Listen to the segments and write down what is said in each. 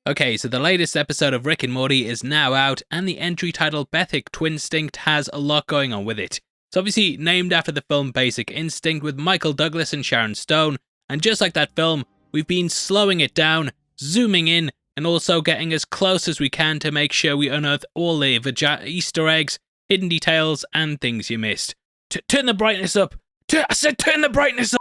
Okay, so the latest episode of Rick and Morty is now out, and the entry titled Bethic Twinstinct has a lot going on with it. It's obviously named after the film Basic Instinct with Michael Douglas and Sharon Stone, and just like that film, we've been slowing it down, zooming in, and also getting as close as we can to make sure we unearth all the Easter eggs, hidden details, and things you missed. Turn the brightness up! I said turn the brightness up!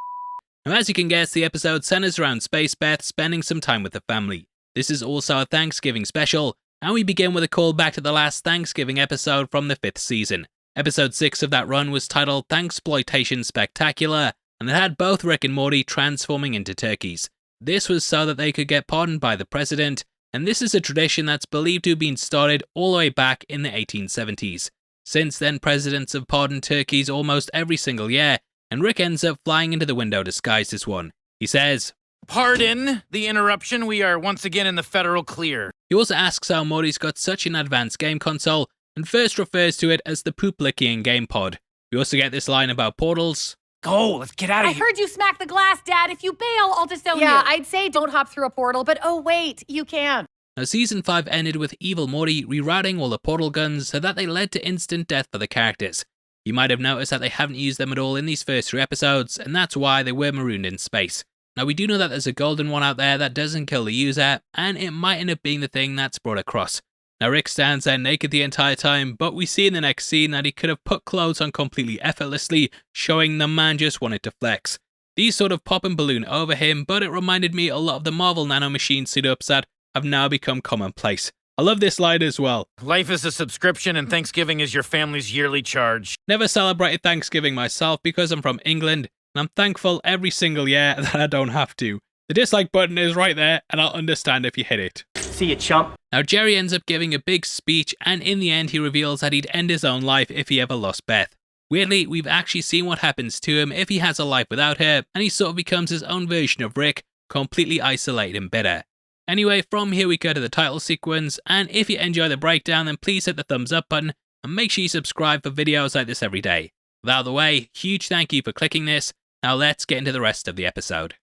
Now, as you can guess, the episode centers around Space Beth spending some time with the family. This is also a Thanksgiving special, and we begin with a callback to the last Thanksgiving episode from the 5th season. Episode 6 of that run was titled Thanksploitation Spectacular, and it had both Rick and Morty transforming into turkeys. This was so that they could get pardoned by the president, and this is a tradition that's believed to have been started all the way back in the 1870s. Since then, presidents have pardoned turkeys almost every single year, and Rick ends up flying into the window disguised as one. He says, "Pardon the interruption, we are once again in the federal clear." He also asks how Morty's got such an advanced game console, and first refers to it as the poop-licking game pod. We also get this line about portals. Go, let's get out of here. I heard you smack the glass, Dad. If you bail, I'll disown you. Yeah, I'd say don't hop through a portal, but oh wait, you can. Now, Season 5 ended with Evil Morty rerouting all the portal guns so that they led to instant death for the characters. You might have noticed that they haven't used them at all in these first 3 episodes, and that's why they were marooned in space. Now, we do know that there's a golden one out there that doesn't kill the user, and it might end up being the thing that's brought across. Now, Rick stands there naked the entire time, but we see in the next scene that he could have put clothes on completely effortlessly, showing the man just wanted to flex. These sort of pop and balloon over him, but it reminded me a lot of the Marvel nanomachine suit-ups that have now become commonplace. I love this line as well. Life is a subscription and Thanksgiving is your family's yearly charge. Never celebrated Thanksgiving myself because I'm from England, and I'm thankful every single year that I don't have to. The dislike button is right there, and I'll understand if you hit it. See you, chump. Now, Jerry ends up giving a big speech, and in the end he reveals that he'd end his own life if he ever lost Beth. Weirdly, we've actually seen what happens to him if he has a life without her, and he sort of becomes his own version of Rick, completely isolated and bitter. Anyway, from here we go to the title sequence, and if you enjoy the breakdown, then please hit the thumbs up button, and make sure you subscribe for videos like this every day. With out of the way, huge thank you for clicking this. Now let's get into the rest of the episode.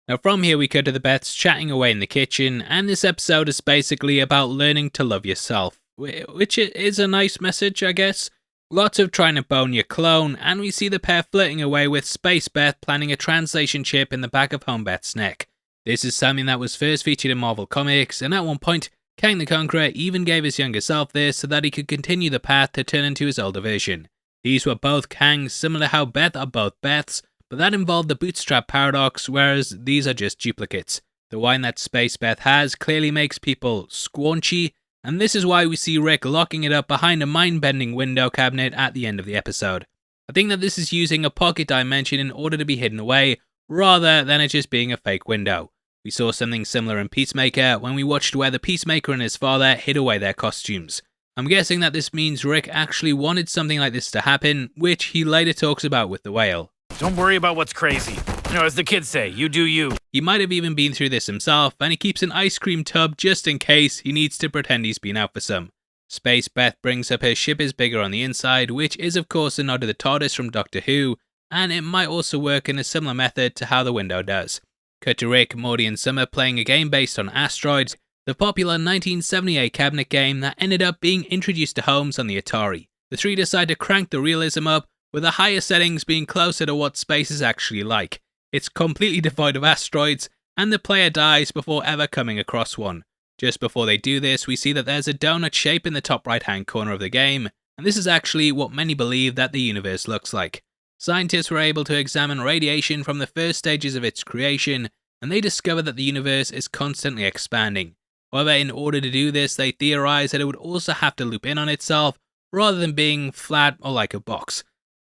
Now from here we go to the Beths chatting away in the kitchen, and this episode is basically about learning to love yourself, which is a nice message, I guess. Lots of trying to bone your clone, and we see the pair flirting away with Space Beth planning a translation chip in the back of Home Beth's neck. This is something that was first featured in Marvel Comics, and at one point, Kang the Conqueror even gave his younger self this so that he could continue the path to turn into his older version. These were both Kangs, similar to how Beth are both Beths, but that involved the bootstrap paradox, whereas these are just duplicates. The wine that Space Beth has clearly makes people squanchy, and this is why we see Rick locking it up behind a mind-bending window cabinet at the end of the episode. I think that this is using a pocket dimension in order to be hidden away, rather than it just being a fake window. We saw something similar in Peacemaker when we watched where the Peacemaker and his father hid away their costumes. I'm guessing that this means Rick actually wanted something like this to happen, which he later talks about with the whale. Don't worry about what's crazy. As the kids say, you do you. He might have even been through this himself, and he keeps an ice cream tub just in case he needs to pretend he's been out for some. Space Beth brings up her ship is bigger on the inside, which is of course a nod to the TARDIS from Doctor Who, and it might also work in a similar method to how the window does. Cut to Rick, Morty and Summer playing a game based on asteroids, the popular 1978 cabinet game that ended up being introduced to homes on the Atari. The three decide to crank the realism up, with the higher settings being closer to what space is actually like. It's completely devoid of asteroids, and the player dies before ever coming across one. Just before they do this, we see that there's a donut shape in the top right hand corner of the game, and this is actually what many believe that the universe looks like. Scientists were able to examine radiation from the first stages of its creation, and they discovered that the universe is constantly expanding. However, in order to do this, they theorized that it would also have to loop in on itself, rather than being flat or like a box.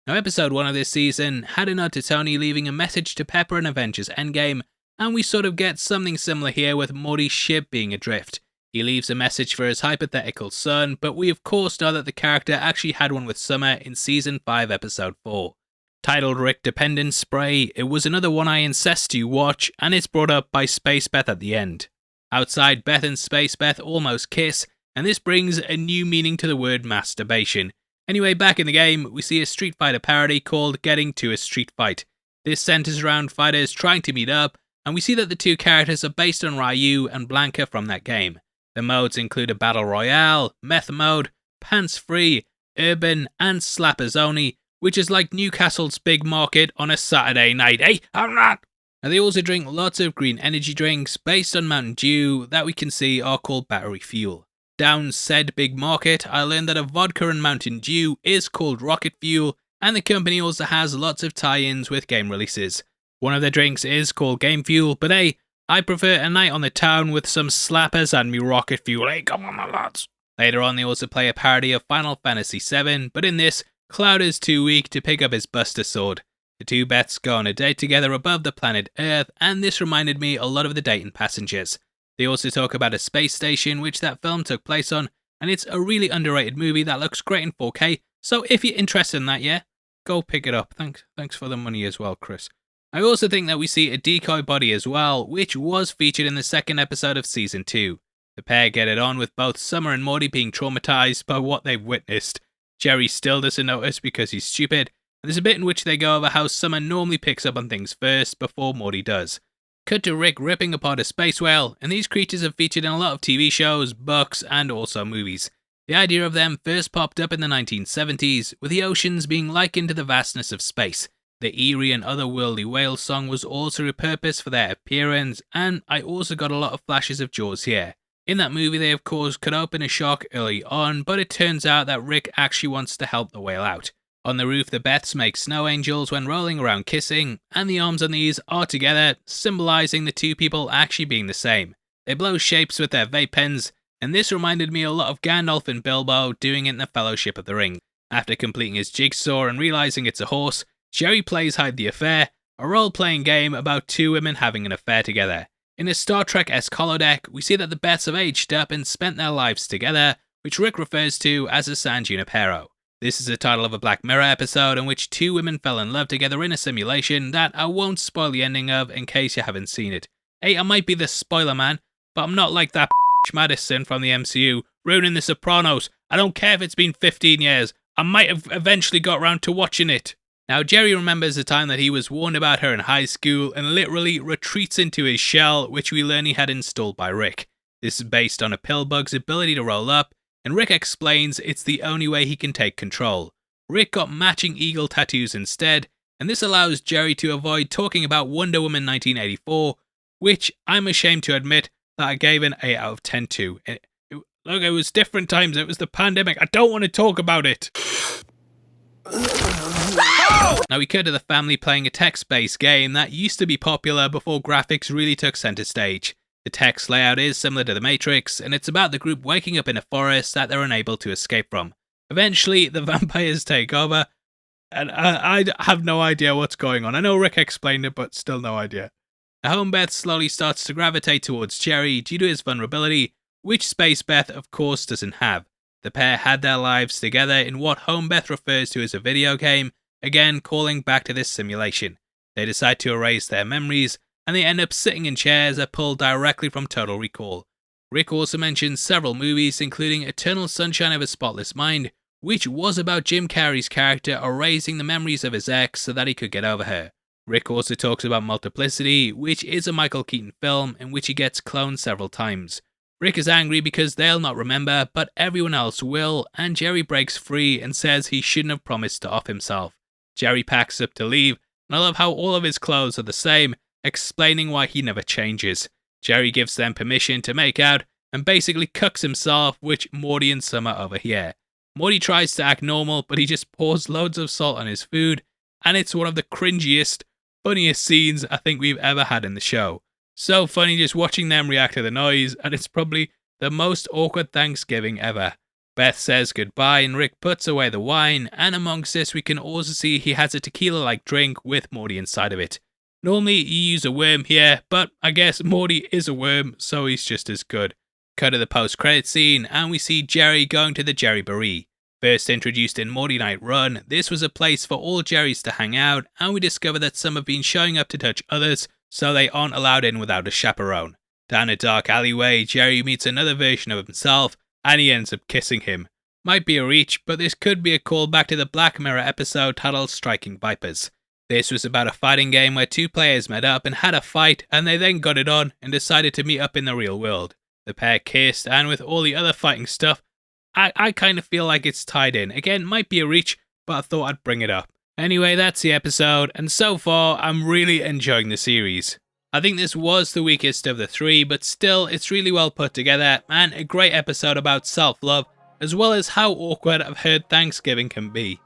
Now, episode 1 of this season had a nod to Tony leaving a message to Pepper in Avengers Endgame, and we sort of get something similar here with Morty's ship being adrift. He leaves a message for his hypothetical son, but we of course know that the character actually had one with Summer in Season 5 Episode 4. Titled Rick Dependence Spray, it was another one I incest you watch, and it's brought up by Space Beth at the end. Outside, Beth and Space Beth almost kiss, and this brings a new meaning to the word masturbation. Anyway, back in the game, we see a Street Fighter parody called Getting to a Street Fight. This centers around fighters trying to meet up, and we see that the two characters are based on Ryu and Blanca from that game. The modes include a Battle Royale, Meth Mode, Pants Free, Urban, and Slappers Only, which is like Newcastle's big market on a Saturday night. Hey, I'm not! And they also drink lots of green energy drinks based on Mountain Dew that we can see are called battery fuel. Down said big market, I learned that a vodka and Mountain Dew is called Rocket Fuel, and the company also has lots of tie-ins with game releases. One of their drinks is called Game Fuel, but hey, I prefer a night on the town with some slappers and me Rocket Fuel. Hey, come on my lads. Later on they also play a parody of Final Fantasy VII, but in this, Cloud is too weak to pick up his Buster Sword. The two Beths go on a date together above the planet Earth, and this reminded me a lot of the Dayton Passengers. They also talk about a space station which that film took place on, and it's a really underrated movie that looks great in 4K, so if you're interested in that, yeah, go pick it up. Thanks for the money as well, Chris. I also think that we see a decoy body as well, which was featured in the second episode of Season 2. The pair get it on with both Summer and Morty being traumatized by what they've witnessed. Jerry still doesn't notice because he's stupid, and there's a bit in which they go over how Summer normally picks up on things first before Morty does. Cut to Rick ripping apart a space whale, and these creatures have featured in a lot of TV shows, books, and also movies. The idea of them first popped up in the 1970s, with the oceans being likened to the vastness of space. The eerie and otherworldly whale song was also repurposed for their appearance, and I also got a lot of flashes of Jaws here. In that movie they of course cut open a shark early on, but it turns out that Rick actually wants to help the whale out. On the roof the Beths make snow angels when rolling around kissing, and the arms on these are together, symbolizing the two people actually being the same. They blow shapes with their vape pens, and this reminded me a lot of Gandalf and Bilbo doing it in the Fellowship of the Ring. After completing his jigsaw and realizing it's a horse, Jerry plays Hide the Affair, a role-playing game about two women having an affair together. In a Star Trek-esque holodeck, we see that the Beths have aged up and spent their lives together, which Rick refers to as a San Junipero. This is the title of a Black Mirror episode in which two women fell in love together in a simulation that I won't spoil the ending of in case you haven't seen it. Hey, I might be the spoiler man, but I'm not like that Madison from the MCU, ruining The Sopranos. I don't care if it's been 15 years, I might have eventually got around to watching it. Now Jerry remembers the time that he was warned about her in high school and literally retreats into his shell, which we learn he had installed by Rick. This is based on a pillbug's ability to roll up, and Rick explains it's the only way he can take control. Rick got matching eagle tattoos instead, and this allows Jerry to avoid talking about Wonder Woman 1984, which I'm ashamed to admit that I gave an 8 out of 10 to. Look, it was different times, it was the pandemic, I don't want to talk about it. Now we cut to the family playing a text-based game that used to be popular before graphics really took center stage. The text layout is similar to The Matrix, and it's about the group waking up in a forest that they're unable to escape from. Eventually, the vampires take over, and I have no idea what's going on. I know Rick explained it, but still no idea. The home Beth slowly starts to gravitate towards Jerry due to his vulnerability, which Space Beth of course doesn't have. The pair had their lives together in what home Beth refers to as a video game, again calling back to this simulation. They decide to erase their memories, and they end up sitting in chairs that pull directly from Total Recall. Rick also mentions several movies, including Eternal Sunshine of a Spotless Mind, which was about Jim Carrey's character erasing the memories of his ex so that he could get over her. Rick also talks about Multiplicity, which is a Michael Keaton film in which he gets cloned several times. Rick is angry because they'll not remember, but everyone else will, and Jerry breaks free and says he shouldn't have promised to off himself. Jerry packs up to leave, and I love how all of his clothes are the same, explaining why he never changes. Jerry gives them permission to make out, and basically cucks himself, which Morty and Summer overhear. Morty tries to act normal, but he just pours loads of salt on his food, and it's one of the cringiest, funniest scenes I think we've ever had in the show. So funny just watching them react to the noise, and it's probably the most awkward Thanksgiving ever. Beth says goodbye and Rick puts away the wine, and amongst this we can also see he has a tequila-like drink with Morty inside of it. Normally you use a worm here, but I guess Morty is a worm, so he's just as good. Cut to the post-credit scene, and we see Jerry going to the Jerry Baree. First introduced in Morty Night Run, this was a place for all Jerrys to hang out, and we discover that some have been showing up to touch others, so they aren't allowed in without a chaperone. Down a dark alleyway, Jerry meets another version of himself, and he ends up kissing him. Might be a reach, but this could be a callback to the Black Mirror episode titled Striking Vipers. This was about a fighting game where two players met up and had a fight, and they then got it on and decided to meet up in the real world. The pair kissed, and with all the other fighting stuff, I kind of feel like it's tied in. Again, might be a reach, but I thought I'd bring it up. Anyway, that's the episode, and so far, I'm really enjoying the series. I think this was the weakest of the three, but still, it's really well put together, and a great episode about self-love, as well as how awkward I've heard Thanksgiving can be.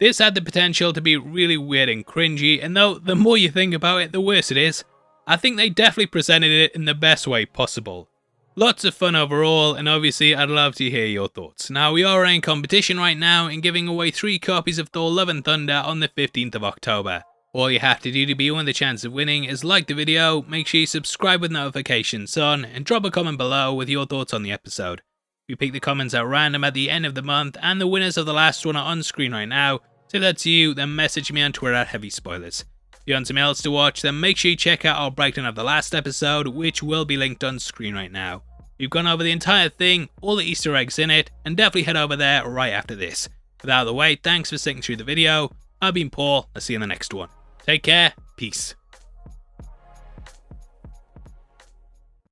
This had the potential to be really weird and cringy, and though the more you think about it, the worse it is, I think they definitely presented it in the best way possible. Lots of fun overall, and obviously I'd love to hear your thoughts. Now, we are in competition right now and giving away 3 copies of Thor Love and Thunder on the 15th of October. All you have to do to be on the chance of winning is like the video, make sure you subscribe with notifications on, and drop a comment below with your thoughts on the episode. We pick the comments at random at the end of the month, and the winners of the last one are on screen right now, so if that's you, then message me on Twitter at HeavySpoilers. If you want something else to watch, then make sure you check out our breakdown of the last episode, which will be linked on screen right now. We've gone over the entire thing, all the Easter eggs in it, and definitely head over there right after this. With that out of the way, thanks for sticking through the video. I've been Paul, I'll see you in the next one. Take care, peace.